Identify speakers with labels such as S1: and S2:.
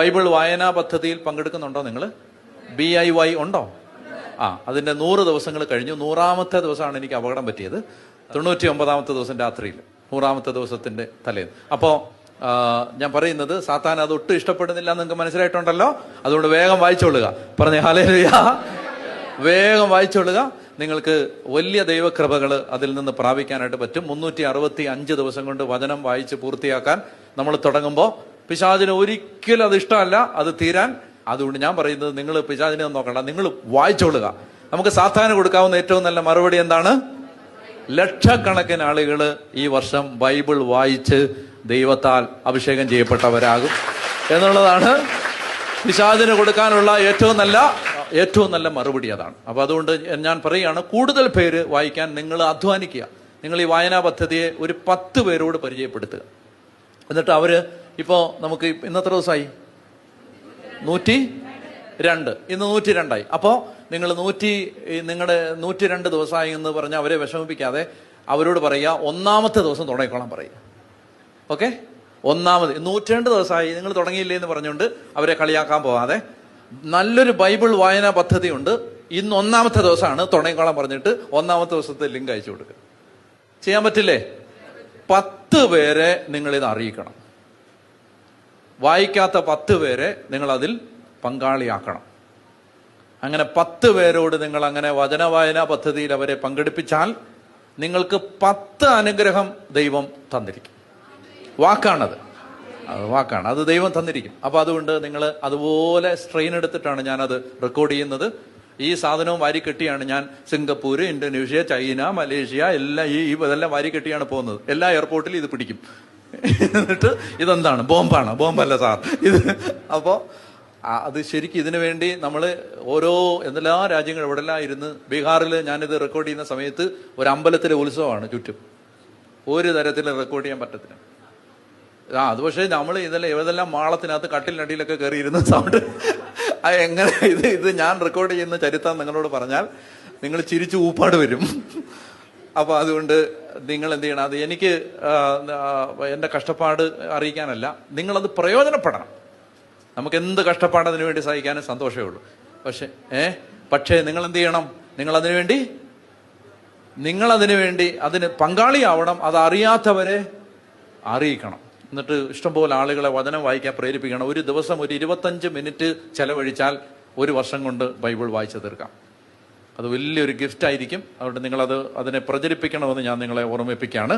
S1: Bible വായനാ പദ്ധതിയിൽ പങ്കെടുക്കുന്നുണ്ടോ നിങ്ങൾ? BIY ഉണ്ടോ? അതിന്റെ 100 ദിവസങ്ങൾ കഴിഞ്ഞു. 100ാമത്തെ ദിവസമാണ് എനിക്ക് അപകടം പറ്റിയത്. 99ാമത്തെ ദിവസം രാത്രിയിൽ, 100ാമത്തെ ദിവസത്തിന്റെ തലേന്ന്. അപ്പോ ഞാൻ പറയുന്നത്, സാത്താൻ അത് ഒട്ടും ഇഷ്ടപ്പെടുന്നില്ല എന്ന് നിങ്ങൾക്ക് മനസ്സിലായിട്ടുണ്ടല്ലോ. അതുകൊണ്ട് വേഗം വായിച്ചോളുക. പറഞ്ഞേ ഹല്ലേലൂയ. വേഗം വായിച്ചോളുക. നിങ്ങൾക്ക് വലിയ ദൈവകൃപകൾ അതിൽ നിന്ന് പ്രാപിക്കാനായിട്ട് പറ്റും. 365 ദിവസം കൊണ്ട് വചനം വായിച്ച് പൂർത്തിയാക്കാൻ നമ്മൾ തുടങ്ങുമ്പോൾ പിശാചിന് ഒരിക്കലും അത് ഇഷ്ടമല്ല അത് തീരാൻ. അതുകൊണ്ട് ഞാൻ പറയുന്നത്, നിങ്ങൾ പിശാചിനെ നോക്കണ്ട, നിങ്ങൾ വായിച്ചോളുക. നമുക്ക് സാത്താന് കൊടുക്കാവുന്ന ഏറ്റവും നല്ല മറുപടി എന്താണ്? ലക്ഷക്കണക്കിന് ആളുകൾ ഈ വർഷം ബൈബിൾ വായിച്ച് ദൈവത്താൽ അഭിഷേകം ചെയ്യപ്പെട്ടവരാകും എന്നുള്ളതാണ് പിശാചിന് കൊടുക്കാനുള്ള ഏറ്റവും നല്ല മറുപടി അതാണ്. അപ്പൊ അതുകൊണ്ട് ഞാൻ പറയുകയാണ്, കൂടുതൽ പേര് വായിക്കാൻ നിങ്ങൾ അധ്വാനിക്കുക. നിങ്ങൾ ഈ വായനാ പദ്ധതിയെ ഒരു 10 പേരോട് പരിചയപ്പെടുത്തുക. എന്നിട്ട് അവര് ഇപ്പോ നമുക്ക് ഇന്നത്തെ ദിവസമായി 102, ഇന്ന് 102ആയി. അപ്പോ നിങ്ങൾ നിങ്ങളുടെ 102 ദിവസമായി എന്ന് പറഞ്ഞ് അവരെ വിഷമിപ്പിക്കാതെ അവരോട് പറയുക, 1ാമത്തെ ദിവസം തുടങ്ങിക്കോളാൻ പറയുക. ഓക്കെ, 102 ദിവസമായി നിങ്ങൾ തുടങ്ങിയില്ലേ എന്ന് പറഞ്ഞുകൊണ്ട് അവരെ കളിയാക്കാൻ പോകാതെ, നല്ലൊരു ബൈബിൾ വായനാ പദ്ധതി ഉണ്ട്, ഇന്ന് 1ാമത്തെ ദിവസമാണ്, തുടങ്ങിക്കോളാൻ പറഞ്ഞിട്ട് 1ാമത്തെ ദിവസത്തെ ലിങ്ക് അയച്ചു കൊടുക്കുക. ചെയ്യാൻ പറ്റില്ലേ? 10 പേരെ നിങ്ങളിത് അറിയിക്കണം. വായിക്കാത്ത 10 പേരെ നിങ്ങൾ അതിൽ പങ്കാളിയാക്കണം. അങ്ങനെ 10 പേരോട് നിങ്ങൾ അങ്ങനെ വചന വായനാ പദ്ധതിയിൽ അവരെ പങ്കെടുപ്പിച്ചാൽ നിങ്ങൾക്ക് 10 അനുഗ്രഹം ദൈവം തന്നിരിക്കും. വാക്കാണ്, അത് ദൈവം തന്നിരിക്കും. അപ്പൊ അതുകൊണ്ട് നിങ്ങൾ അതുപോലെ സ്ട്രെയിൻ എടുത്തിട്ടാണ് ഞാനത് റെക്കോർഡ് ചെയ്യുന്നത്. ഈ സാധനവും വാരിക്കെട്ടിയാണ് ഞാൻ സിംഗപ്പൂര്, ഇന്തോനേഷ്യ, ചൈന, മലേഷ്യ എല്ലാം ഇതെല്ലാം വാരിക്കെട്ടിയാണ് പോകുന്നത്. എല്ലാ എയർപോർട്ടിലും ഇത് പിടിക്കും. എന്നിട്ട് ഇതെന്താണ്? ബോംബല്ല സാർ ഇത്. അപ്പോ അത് ശരിക്കും ഇതിനു വേണ്ടി നമ്മൾ എല്ലാ രാജ്യങ്ങളും എവിടെല്ലാം ഇരുന്ന്, ബീഹാറിൽ ഞാനിത് റെക്കോർഡ് ചെയ്യുന്ന സമയത്ത് ഒരു അമ്പലത്തിലെ ഉത്സവമാണ് ചുറ്റും. ഒരു തരത്തിൽ റെക്കോർഡ് ചെയ്യാൻ പറ്റത്തില്ല. അത് പക്ഷേ നമ്മൾ ഏതെല്ലാം മാളത്തിനകത്ത് കട്ടിലിനടിയിലൊക്കെ കയറിയിരുന്ന സൗണ്ട് എങ്ങനെ ഇത് ഞാൻ റെക്കോർഡ് ചെയ്യുന്ന ചരിത്രം നിങ്ങളോട് പറഞ്ഞാൽ നിങ്ങൾ ചിരിച്ചു ഊപ്പാട് വരും. അപ്പൊ അതുകൊണ്ട് നിങ്ങൾ എന്ത് ചെയ്യണം? അത് എനിക്ക് എന്റെ കഷ്ടപ്പാട് അറിയിക്കാനല്ല, നിങ്ങളത് പ്രയോജനപ്പെടണം. നമുക്ക് എന്ത് കഷ്ടപ്പാട് അതിനു വേണ്ടി സഹിക്കാനും സന്തോഷമേ ഉള്ളൂ. പക്ഷേ നിങ്ങൾ എന്ത് ചെയ്യണം? നിങ്ങൾ അതിനു വേണ്ടി അതിന് പങ്കാളിയാവണം. അത് അറിയാത്തവരെ അറിയിക്കണം. എന്നിട്ട് ഇഷ്ടംപോലെ ആളുകളെ വചനം വായിക്കാൻ പ്രേരിപ്പിക്കണം. ഒരു ദിവസം ഒരു 25 മിനിറ്റ് ചെലവഴിച്ചാൽ 1 വർഷം കൊണ്ട് ബൈബിൾ വായിച്ചു തീർക്കാം. അത് വലിയൊരു ഗിഫ്റ്റ് ആയിരിക്കും. അതുകൊണ്ട് അതിനെ പ്രചരിപ്പിക്കണമെന്ന് ഞാൻ നിങ്ങളെ ഓർമ്മിപ്പിക്കുകയാണ്.